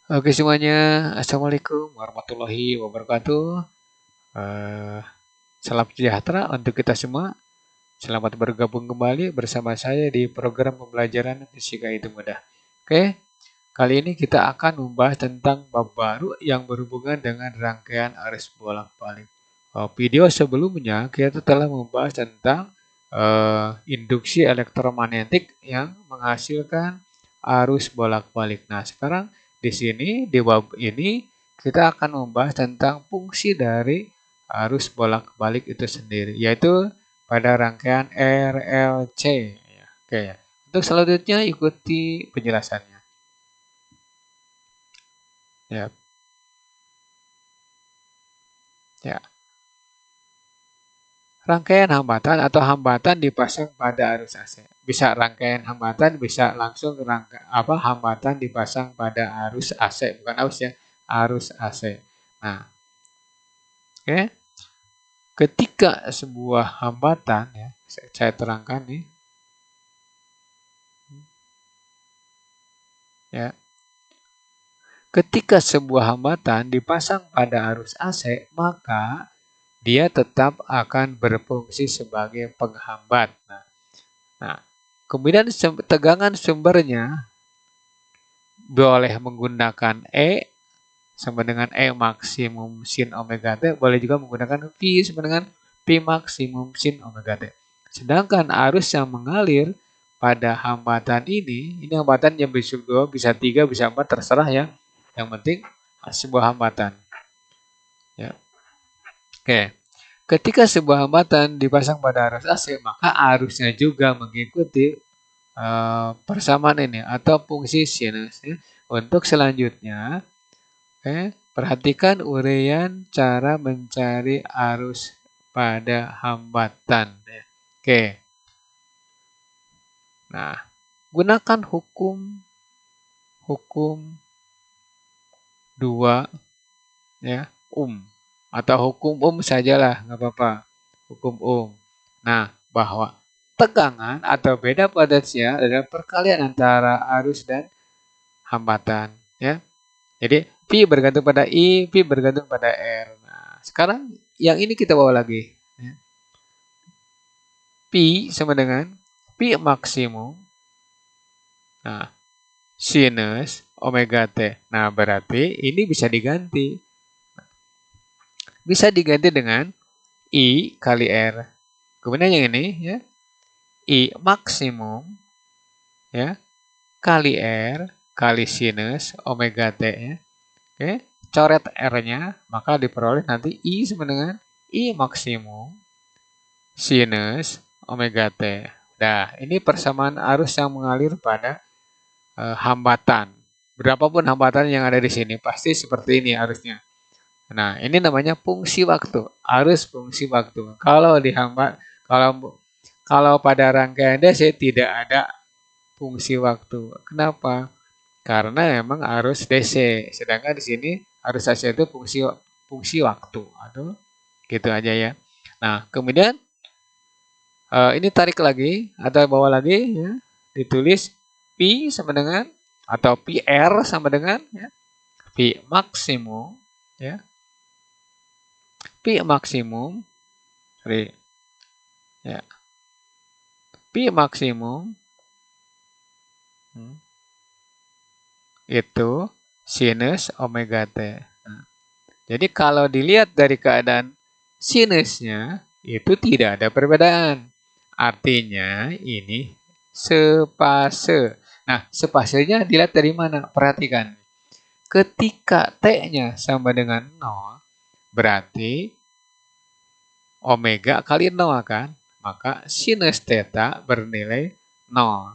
Oke semuanya, Assalamualaikum warahmatullahi wabarakatuh. Eh, Salam sejahtera untuk kita semua. Selamat bergabung kembali bersama saya di program pembelajaran Fisika Itu Mudah. Oke, kali ini kita akan membahas tentang bab baru yang berhubungan dengan rangkaian arus bolak-balik. Video sebelumnya kita telah membahas tentang induksi elektromagnetik yang menghasilkan arus bolak-balik. Nah, sekarang di sini di bab ini kita akan membahas tentang fungsi dari arus bolak-balik itu sendiri, yaitu pada rangkaian RLC. Oke, ya. Untuk selanjutnya ikuti penjelasannya. Ya, ya. Rangkaian hambatan atau hambatan dipasang pada arus AC. Bisa rangkaian hambatan, bisa langsung hambatan dipasang pada arus AC, bukan arus ya, arus AC. Nah, oke. Ketika sebuah hambatan ya, saya terangkan nih. Ya. Ketika sebuah hambatan dipasang pada arus AC, maka dia tetap akan berfungsi sebagai penghambat. Nah, kemudian tegangan sumbernya boleh menggunakan E sama dengan E maksimum sin omega T, boleh juga menggunakan V sama dengan P maksimum sin omega T. Sedangkan arus yang mengalir pada hambatan ini hambatan yang bisa 2, bisa 3, bisa 4, terserah ya. Yang penting sebuah hambatan. Ya. Oke. Ketika sebuah hambatan dipasang pada arus AC, maka arusnya juga mengikuti persamaan ini atau fungsi sinus. Ya. Untuk selanjutnya, perhatikan uraian cara mencari arus pada hambatan. Ya. Oke. Nah, gunakan hukum 2 ya, atau hukum sajalah, nggak apa-apa. Hukum Nah, bahwa tegangan atau beda potensial adalah perkalian antara arus dan hambatan, ya. Jadi P bergantung pada I, P bergantung pada R. Nah, sekarang yang ini kita bawa lagi. Ya. P sama dengan P maksimum. Nah, sinus omega T. Nah, berarti ini bisa diganti. Bisa diganti dengan I kali R. Kemudian yang ini ya, I maksimum ya kali R kali sinus omega T ya. Oke, coret R-nya, maka diperoleh nanti I sama dengan I maksimum sinus omega T. Nah, ini persamaan arus yang mengalir pada hambatan. Berapapun hambatan yang ada di sini, pasti seperti ini arusnya. Nah, ini namanya fungsi waktu, arus fungsi waktu. Kalau pada rangkaian DC tidak ada fungsi waktu. Kenapa? Karena memang arus DC, sedangkan di sini arus AC itu fungsi waktu. Aduh, gitu aja ya. Nah, kemudian ini tarik lagi atau bawa lagi ya, ditulis P sama dengan atau PR sama dengan ya, P maksimum ya, P maksimum, ya, P maksimum itu sinus omega T. Nah, jadi kalau dilihat dari keadaan sinusnya itu tidak ada perbedaan. Artinya ini sepase. Nah, sepasenya dilihat dari mana? Perhatikan. Ketika T-nya sama dengan 0, berarti omega kali 0 kan? Maka sinus theta bernilai 0.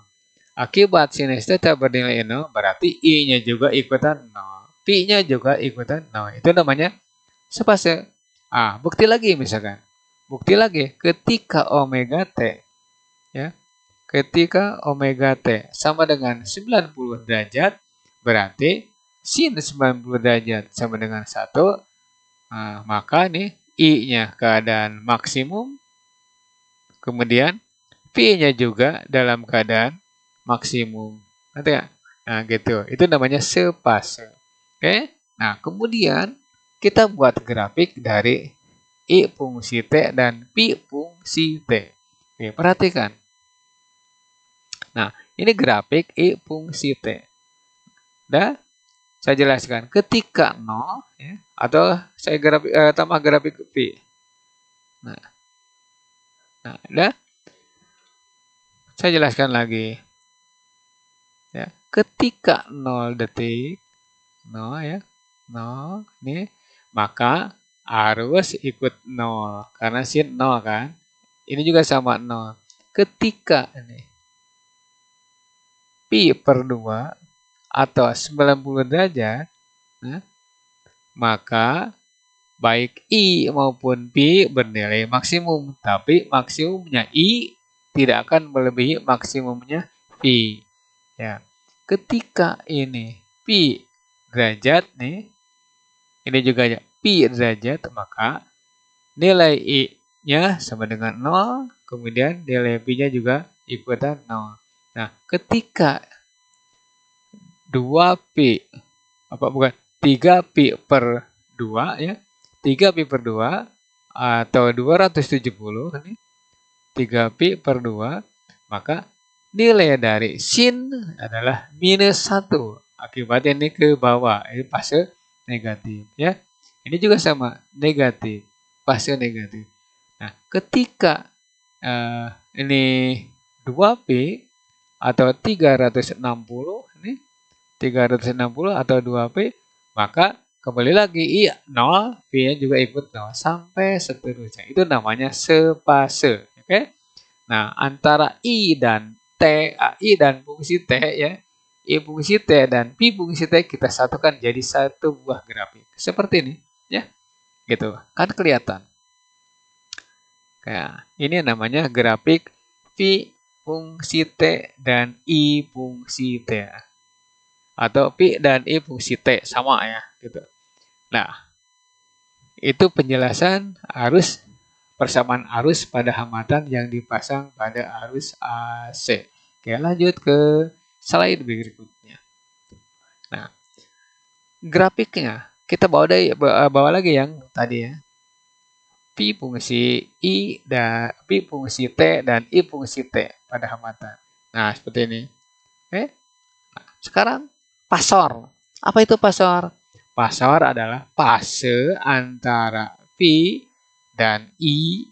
Akibat sinus theta bernilai 0, berarti I-nya juga ikutan 0. P-nya juga ikutan 0. Itu namanya sepase. Bukti lagi misalkan. Bukti lagi ketika omega T ya. Ketika omega T sama dengan 90 derajat, berarti sin 90 derajat sama dengan 1. Maka nih I-nya keadaan maksimum, kemudian P-nya juga dalam keadaan maksimum. Nanti ya? Nah, gitu. Itu namanya sepase. Oke. Nah, kemudian kita buat grafik dari I fungsi T dan Pi fungsi T. Oke, perhatikan. Nah, ini grafik I fungsi T. Dah, saya jelaskan. Ketika 0, ya, atau saya tambah grafik Pi. Dah, saya jelaskan lagi. Ya, ketika 0 detik, 0 ya, 0 nih, maka arus ikut 0 karena sin 0 kan. Ini juga sama 0. Ketika ini pi per 2 atau 90 derajat, nah, maka baik I maupun pi bernilai maksimum, tapi maksimumnya I tidak akan melebihi maksimumnya pi. Ya, ketika ini pi derajat nih, ini juga ya pi derajat, maka nilai I-nya sama dengan 0, kemudian nilai pi-nya juga ikutan 0. Nah, ketika 2pi, apa bukan, 3pi per 2 ya, 3pi per 2 atau 270, ini 3pi per 2, maka nilai dari sin adalah minus 1. Akibatnya ini ke bawah, ini fase negatif ya. Ini juga sama, negatif, fase negatif. Nah, ketika ini 2pi atau 360, ini 360 atau 2pi, maka kembali lagi I 0, P-nya juga ikut 0 sampai seterusnya. Itu namanya sepase, oke? Nah, antara I dan T, I dan fungsi T ya, I fungsi T dan Pi fungsi T kita satukan jadi satu buah grafik. Seperti ini, ya. Gitu. Kan kelihatan. Kayak ini namanya grafik Pi fungsi T dan I fungsi T. Atau Pi dan I fungsi T sama ya, gitu. Nah, itu penjelasan arus, persamaan arus pada hambatan yang dipasang pada arus AC. Oke, lanjut ke slide berikutnya. Nah, grafiknya kita bawa lagi yang tadi ya. Pi fungsi I dan Pi fungsi T dan I fungsi T pada hambatan. Nah, seperti ini. Oke. Nah, sekarang pasor. Apa itu pasor? Pasor adalah fase antara Pi dan I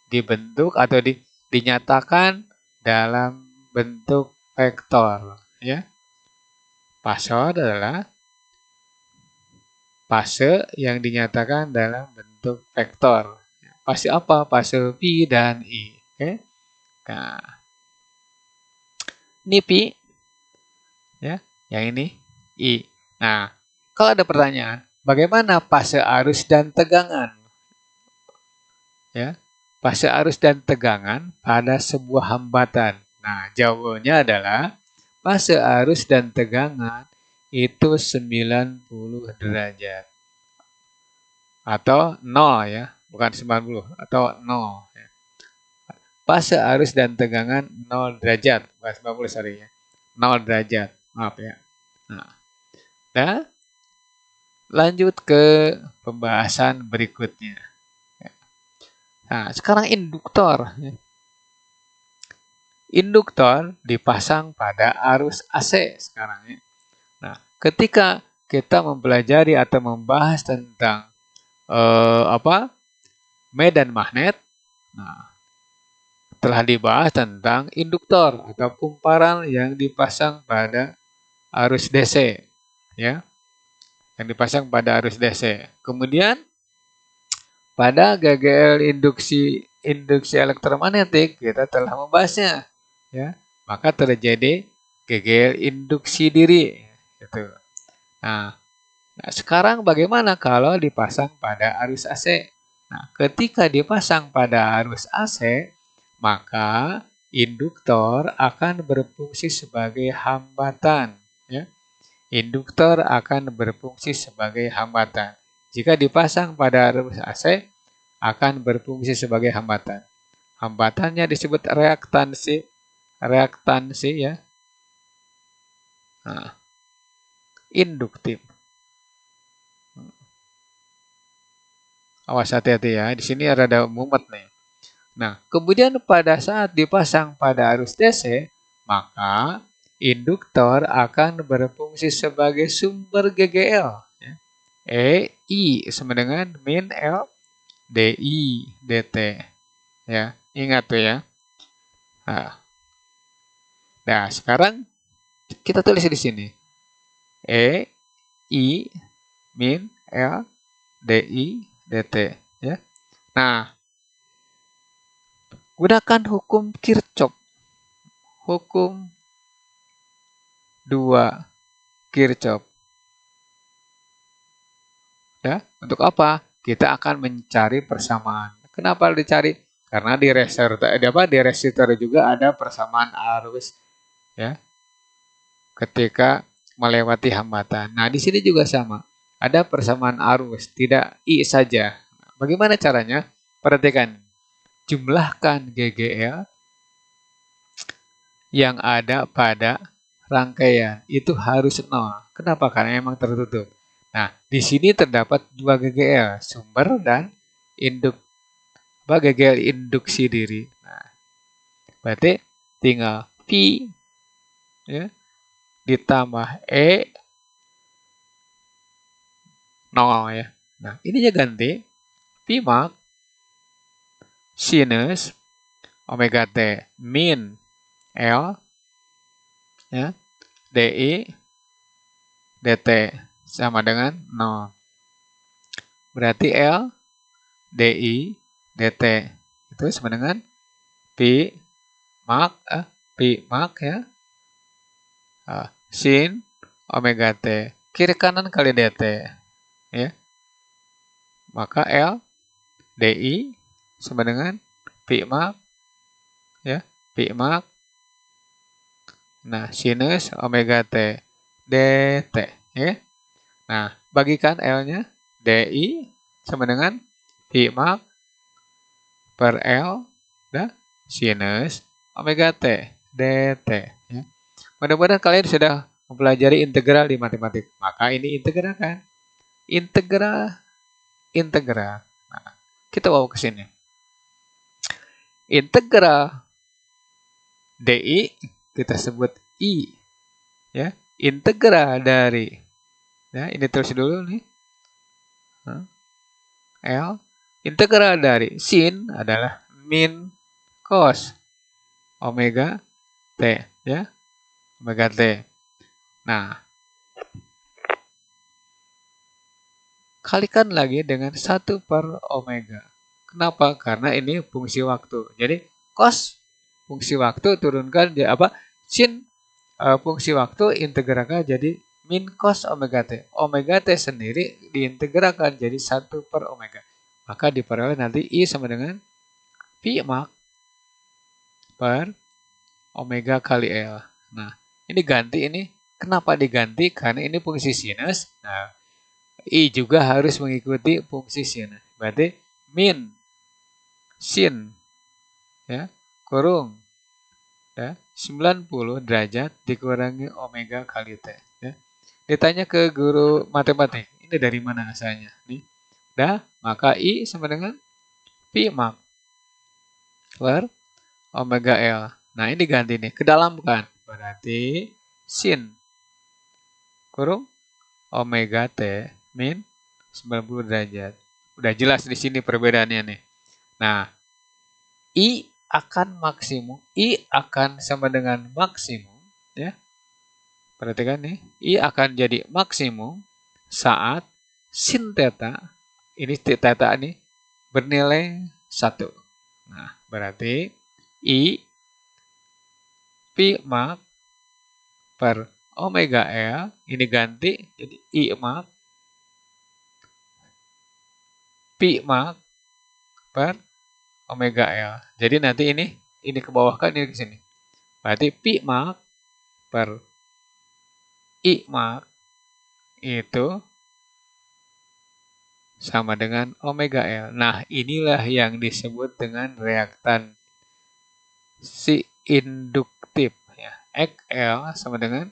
dibentuk atau dinyatakan dalam bentuk vektor. Ya. Pasor adalah fase yang dinyatakan dalam bentuk vektor. Fase apa? Fase Pi dan I. Oke. Nah, ini Pi. Ya, yang ini I. Nah, kalau ada pertanyaan, bagaimana fase arus dan tegangan? Ya, fase arus dan tegangan pada sebuah hambatan. Nah, jawabannya adalah fase arus dan tegangan itu 90 derajat. Atau 0 ya, bukan 90, atau 0. Ya. Fase arus dan tegangan 0 derajat, bukan 90 sorry ya. 0 derajat, maaf ya. Nah, lanjut ke pembahasan berikutnya. Nah, sekarang induktor. Induktor dipasang pada arus AC sekarang ya. Nah, ketika kita mempelajari atau membahas tentang medan magnet, nah, telah dibahas tentang induktor atau kumparan yang dipasang pada arus DC, ya, yang dipasang pada arus DC. Kemudian pada GGL induksi elektromagnetik kita telah membahasnya, ya. Maka terjadi GGL induksi diri, gitu. Nah, sekarang bagaimana kalau dipasang pada arus AC? Nah, ketika dipasang pada arus AC, maka induktor akan berfungsi sebagai hambatan. Ya. Induktor akan berfungsi sebagai hambatan. Jika dipasang pada arus AC, akan berfungsi sebagai hambatan. Hambatannya disebut reaktansi. Reaktansi ya. Nah, induktif. Awas hati-hati ya, di sini ada mumet nih. Nah, kemudian pada saat dipasang pada arus DC, maka induktor akan berfungsi sebagai sumber GGL. Ya. I sama dengan min L DI DT. Ya, ingat tuh ya. Nah, sekarang kita tulis di sini. I min L DI DT. Ya. Nah, gunakan hukum Kirchhoff. Hukum 2 Kirchhoff. Ya, untuk apa? Kita akan mencari persamaan. Kenapa dicari? Karena di resistor juga ada persamaan arus ya ketika melewati hambatan. Nah, di sini juga sama. Ada persamaan arus, tidak I saja. Bagaimana caranya? Perhatikan. Jumlahkan GGL yang ada pada rangkaian. Itu harus 0. Kenapa? Karena memang tertutup. Nah, di sini terdapat 2 GGL, sumber dan GGL induksi diri. Nah, berarti tinggal P ya, ditambah E 0 ya. Nah, ininya ganti P max sinus omega T min L ya, DI DT sama dengan 0. Berarti L DI DT itu sama dengan P max ya, sin omega T kiri kanan kali DT ya, maka L DI sama dengan P max ya, P max nah sinus omega T DT ya. Nah, bagikan L-nya DI sama dengan P max per L dan sinus omega T DT ya. Mudah-mudahan kalian sudah mempelajari integral di matematik. Maka ini integralkan. Integral. Nah, kita bawa ke sini. Integral DI kita sebut I. Ya, integral dari ya, ini terus dulu nih. L. Integral dari sin adalah min cos omega T ya. Omega T. Nah, kalikan lagi dengan 1 per omega. Kenapa? Karena ini fungsi waktu. Jadi cos fungsi waktu turunkan sin fungsi waktu integralkan jadi min cos omega T. Omega T sendiri diintegralkan jadi 1 per omega. Maka diperoleh nanti I sama dengan P max per omega kali L. Nah, ini ganti ini. Kenapa diganti? Karena ini fungsi sinus. Nah, I juga harus mengikuti fungsi sinus. Berarti min sin ya kurung ya 90 derajat dikurangi omega kali T ya. Ditanya ke guru matematik, ini dari mana asalnya? Nih. Dah, maka I sama dengan P max per omega L. Nah, ini ganti nih, ke dalam kan. Berarti sin kurung omega T min 90 derajat. Udah jelas di sini perbedaannya nih. Nah, I akan maksimum, I akan sama dengan maksimum, ya. Perhatikan nih, I akan jadi maksimum saat sin theta, ini theta nih, bernilai 1. Nah, berarti I P max per omega L, ini ganti, jadi I max P max per omega L. Jadi nanti ini ke bawah kan, ini ke sini. Berarti P max per I max itu sama dengan omega L. Nah, inilah yang disebut dengan reaktan si induktif. Ya. XL sama dengan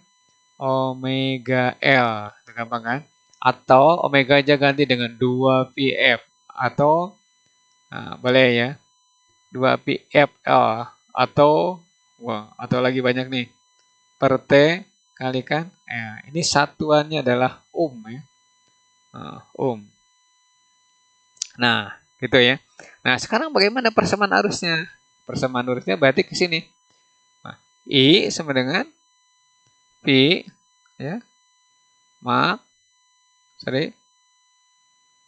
omega L. Gampang kan? Atau omega aja ganti dengan 2PF. atau boleh ya 2 pi FL atau atau lagi banyak nih per T kalikan ini satuannya adalah ohm ya. Ohm. Nah, gitu ya. Nah, sekarang bagaimana persamaan arusnya? Persamaan arusnya berarti ke sini. Nah, I sama dengan P ya,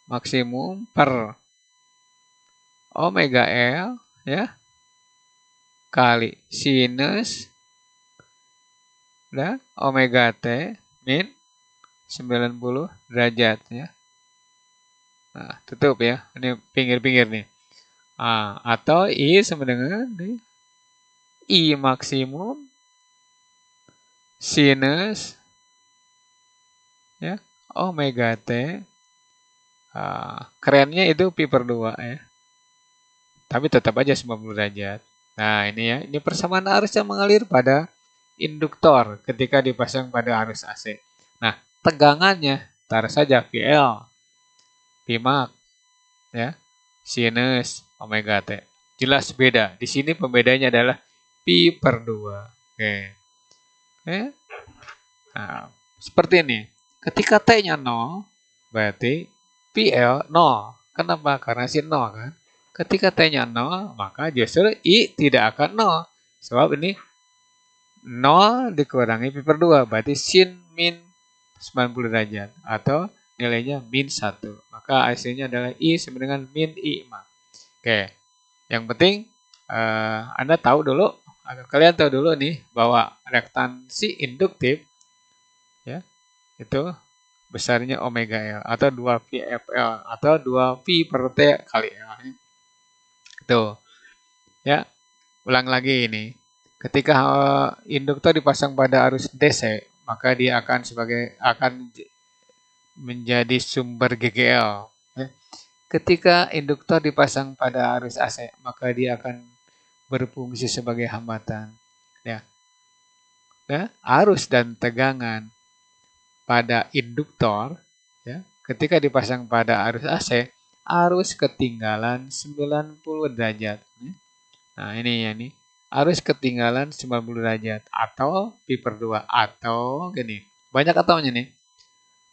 maksimum per omega L ya kali sinus dan omega T min 90 derajat ya. Nah, tutup ya. Ini pinggir-pinggir nih. Atau I sama dengan I maksimum sinus ya omega T. Kerennya itu pi per 2 ya. Tapi tetap aja 90 derajat. Nah, ini ya. Ini persamaan arus yang mengalir pada induktor ketika dipasang pada arus AC. Nah, tegangannya taruh saja VL, Pmax ya, sinus omega T. Jelas beda. Di sini pembedanya adalah pi per 2. Oke. Nah, seperti ini. Ketika T-nya 0, berarti PL 0. Kenapa? Karena sin 0 kan. Ketika T-nya 0, maka justru I tidak akan 0. Sebab ini 0 dikurangi pi per 2. Berarti sin min 90 derajat. Atau nilainya min 1. Maka hasilnya adalah I sama dengan min I. Oke. Yang penting Anda tahu dulu, kalian tahu dulu nih bahwa reaktansi induktif ya itu besarnya omega L atau 2 pi FL atau 2 pi per T kali L. Tuh. Ya. Ulang lagi ini. Ketika induktor dipasang pada arus DC, maka dia akan menjadi sumber GGL. Ya. Ketika induktor dipasang pada arus AC, maka dia akan berfungsi sebagai hambatan. Ya. Arus dan tegangan pada induktor ya, ketika dipasang pada arus AC, arus ketinggalan 90 derajat. Nah, ini ya nih. Arus ketinggalan 90 derajat atau pi per 2 atau gini. Banyak ataunya nih.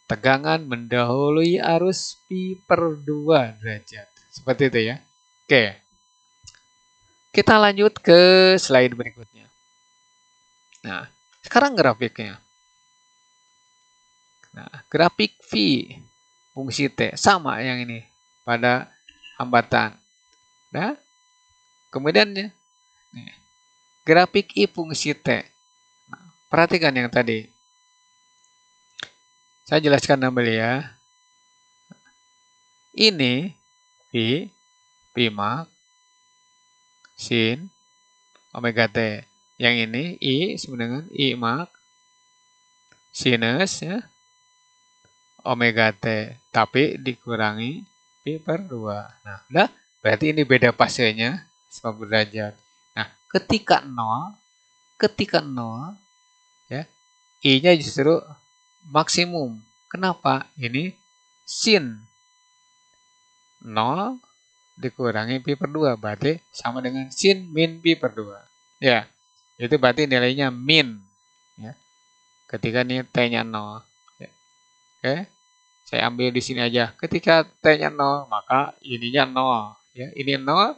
Tegangan mendahului arus pi per 2 derajat. Seperti itu ya. Oke. Kita lanjut ke slide berikutnya. Nah, sekarang grafiknya. Nah, grafik V fungsi T sama yang ini pada hambatan. Nah, kemudian nih, grafik I fungsi T. Nah, perhatikan yang tadi. Saya jelaskan kembali ya. Ini V, Pmax, sin, omega T. Yang ini I sama dengan I max, sinus ya, omega T. Tapi dikurangi pi per 2. Nah, udah. Berarti ini beda fasenya 90 derajat. Nah, ketika 0 ya, I-nya justru maksimum. Kenapa? Ini sin 0 dikurangi pi per 2. Berarti sama dengan sin min pi per 2. Ya, itu berarti nilainya min. Ya. Ketika ini T-nya 0. Ya. Oke, saya ambil di sini aja. Ketika T-nya 0, maka ininya 0. Ya, ini 0,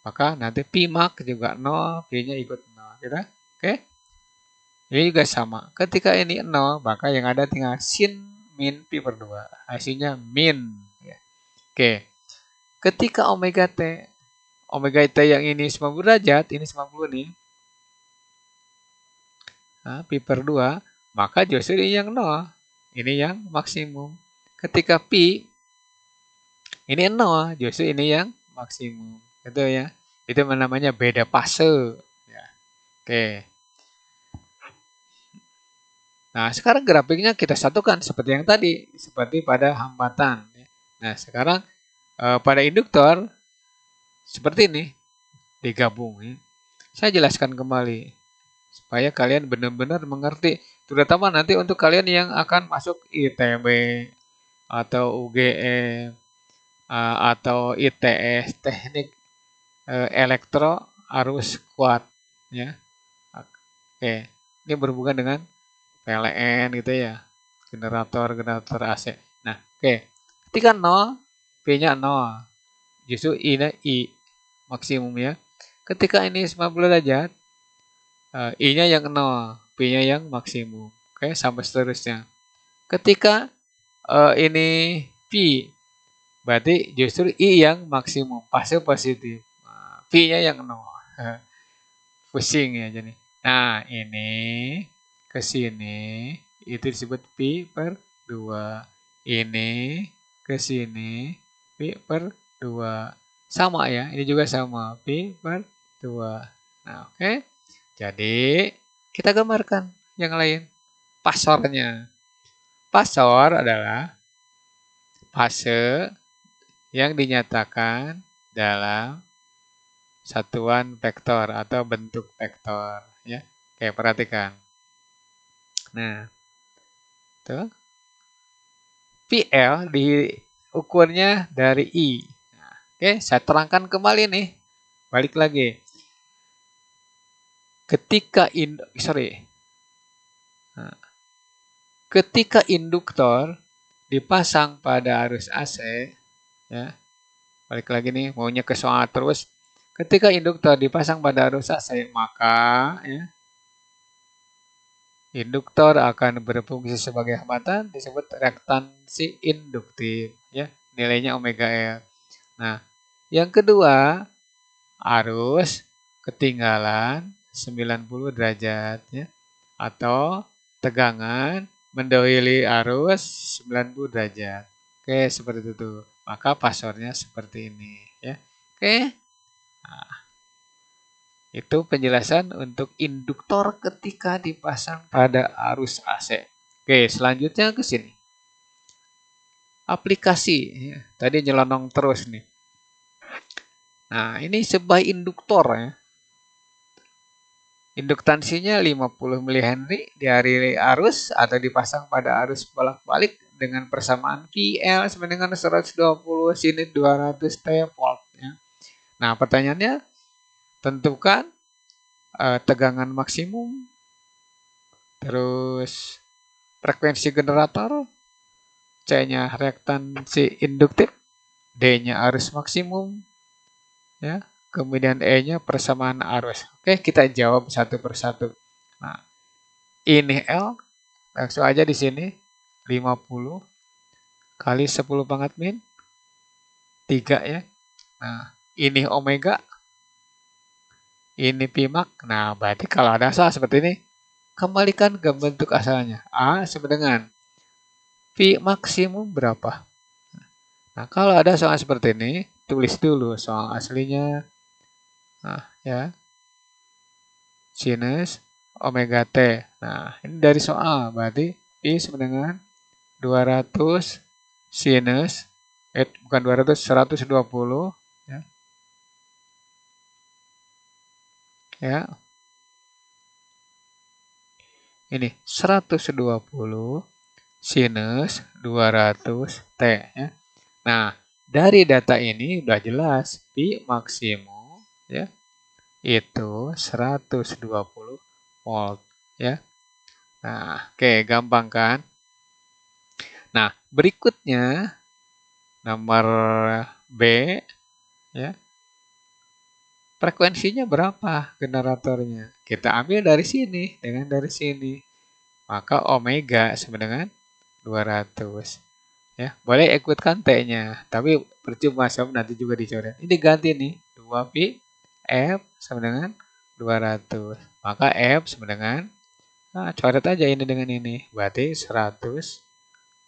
maka nanti Pmax juga 0, P-nya ikut 0. Gitu? Oke. Ini juga sama. Ketika ini 0, maka yang ada tinggal sin min pi per 2. Hasilnya min. Ya. Oke. Ketika omega T yang ini 90 derajat, ini 90 nih. Nah, pi per 2, maka justru ini yang 0. Ini yang maksimum. Ketika pi, ini 0, justru ini yang maksimum. Gitu ya. Itu namanya beda fase. Ya. Oke. Nah, sekarang grafiknya kita satukan seperti yang tadi, seperti pada hambatan. Nah, sekarang pada induktor seperti ini digabung. Ya. Saya jelaskan kembali supaya kalian benar-benar mengerti, terutama nanti untuk kalian yang akan masuk ITB atau UGM atau ITS teknik elektro arus kuat ya. Oke, ini berhubungan dengan PLN gitu ya, generator AC. Nah, oke. Ketika 0, P-nya 0. Justru I-nya I maksimum ya. Ketika ini 90 derajat, I-nya yang 0, P-nya yang maksimum. Oke, sampai seterusnya. Ketika ini P, berarti justru I yang maksimum, fase positif. Nah, P-nya yang 0. Pusing ya jadi. Nah, ini ke sini itu disebut Pi per 2. Ini ke sini Pi per 2. Sama ya, ini juga sama Pi per 2. Nah, oke. Jadi, kita gambarkan yang lain. Pasornya. Pasor adalah fase yang dinyatakan dalam satuan vektor atau bentuk vektor ya. Oke, perhatikan. Nah, tuh PL diukurnya dari I. Nah, oke, saya terangkan kembali nih. Balik lagi. Ketika ketika induktor dipasang pada arus AC ya. Balik lagi nih, maunya ke soal terus. Ketika induktor dipasang pada arus AC, maka ya, induktor akan berfungsi sebagai hambatan disebut reaktansi induktif ya, nilainya omega L. Nah, yang kedua, arus ketinggalan 90 derajat ya, atau tegangan mendahului arus 90 derajat. Oke, seperti itu. Maka pasornya seperti ini ya. Oke. Nah, itu penjelasan untuk induktor ketika dipasang pada arus AC. Oke, selanjutnya ke sini. Aplikasi. Ya. Tadi nyelonong terus nih. Nah, ini sebuah induktor ya. Induktansinya 50 mH dialiri arus atau dipasang pada arus bolak-balik dengan persamaan PL sama dengan 120 sin 200 T volt. Ya. Nah, pertanyaannya, tentukan tegangan maksimum, terus frekuensi generator, C-nya reaktansi induktif, D-nya arus maksimum, ya. Kemudian E-nya persamaan arus. Oke, kita jawab satu persatu. Nah, ini L, langsung aja di sini 50 kali 10 pangkat min 3 ya. Nah, ini omega, ini pi max. Nah, berarti kalau ada salah seperti ini, kembalikan ke bentuk asalnya. A sama dengan pi maksimum berapa? Nah, kalau ada soal seperti ini, tulis dulu soal aslinya. Nah, ya. Sinus omega T. Nah, ini dari soal. Berarti pi sama dengan 200 sinus, bukan 200, 120. Ya. Ya. Ini 120 sinus 200 T. Ya. Nah, dari data ini udah jelas pi maksimum ya itu 120 volt ya. Nah, oke, gampang kan? Nah, berikutnya nomor B ya. Frekuensinya berapa generatornya? Kita ambil dari sini dengan dari sini. Maka omega sama dengan 200. Ya, boleh ikutkan T-nya, tapi percuma sob nanti juga dicoret. Ini ganti nih, 2pi F sama dengan 200. Maka F sama dengan, nah, coret aja ini dengan ini. Berarti 100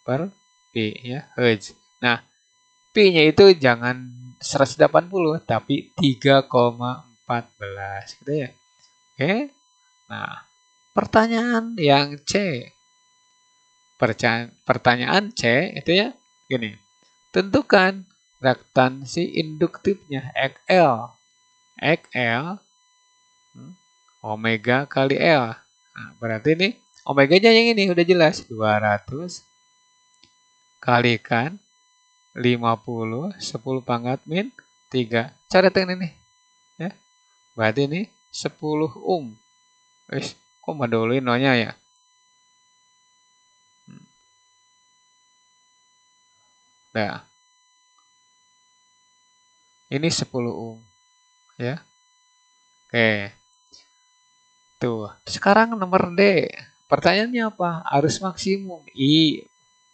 per pi ya, Hz. Nah, pi-nya itu jangan 180 tapi 3,14 gitu ya. Oke. Nah, pertanyaan yang C. Pertanyaan C itu ya gini. Tentukan reaktansi induktifnya XL. XL omega kali L. Nah, berarti ini omeganya yang ini udah jelas 200 kalikan 50, 10 pangkat min 3. Cara ini nih. Ya. Berarti ini 10 ohm. Wis, kok madolin nonya ya? Nah, ini 10 ohm. Ya. Oke. Tuh, sekarang nomor D. Pertanyaannya apa? Arus maksimum I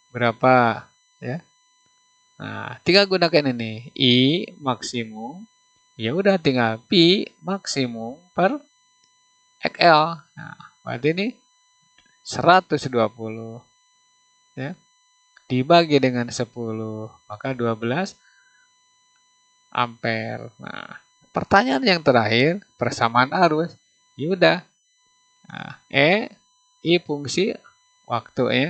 berapa? Ya. Nah, tinggal gunakan ini. I maksimum. Ya udah tinggal pi maksimum per XL. Nah, berarti ini 120 ya. Dibagi dengan 10, maka 12 ampere. Nah, pertanyaan yang terakhir, persamaan arus. Ya udah. Nah, I fungsi waktu ya.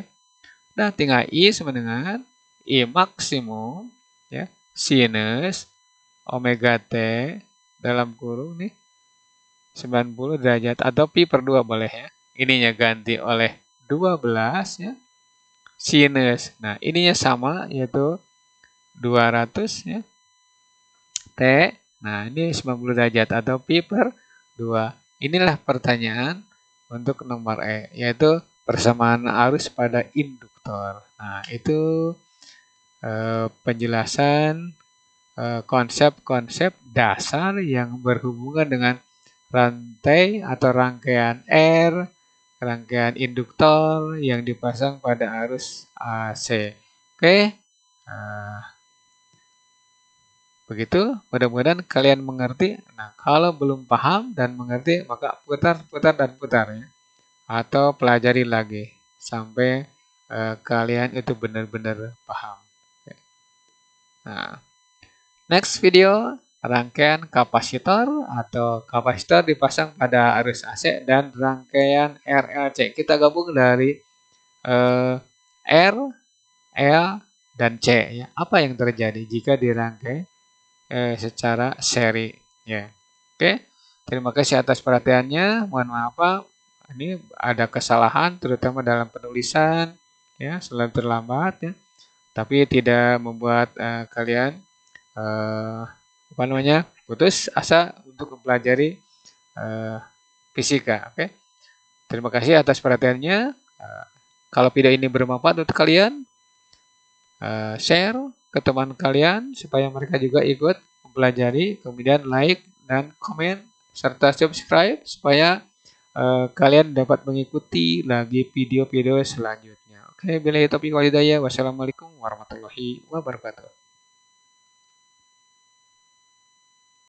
Nah, tinggal I sama dengan I maksimum ya, sinus omega T dalam kurung nih 90 derajat atau pi per 2 boleh ya. Ininya ganti oleh 12 ya. Sinus. Nah, ininya sama yaitu 200 ya. T. Nah, ini 90 derajat atau pi per 2. Inilah pertanyaan untuk nomor E, yaitu persamaan arus pada induktor. Nah, itu penjelasan konsep-konsep dasar yang berhubungan dengan rantai atau rangkaian R, rangkaian induktor yang dipasang pada arus AC. Oke, begitu. Mudah-mudahan kalian mengerti. Nah, kalau belum paham dan mengerti, maka putar, putar, dan putar ya. Atau pelajari lagi sampai kalian itu benar-benar paham. Nah, next video, rangkaian kapasitor atau kapasitor dipasang pada arus AC dan rangkaian RLC. Kita gabung dari R, L, dan C. Ya. Apa yang terjadi jika dirangkai secara seri? Ya. Oke, terima kasih atas perhatiannya. Mohon maaf Pak, ini ada kesalahan terutama dalam penulisan, ya, selalu terlambat ya. Tapi tidak membuat kalian apa namanya putus asa untuk mempelajari fisika. Oke, terima kasih atas perhatiannya. Kalau video ini bermanfaat untuk kalian, share ke teman kalian supaya mereka juga ikut mempelajari. Kemudian like dan komen serta subscribe supaya kalian dapat mengikuti lagi video-video selanjutnya. Oke, billahi taufiq wal hidayah. Wassalamualaikum warahmatullahi wabarakatuh.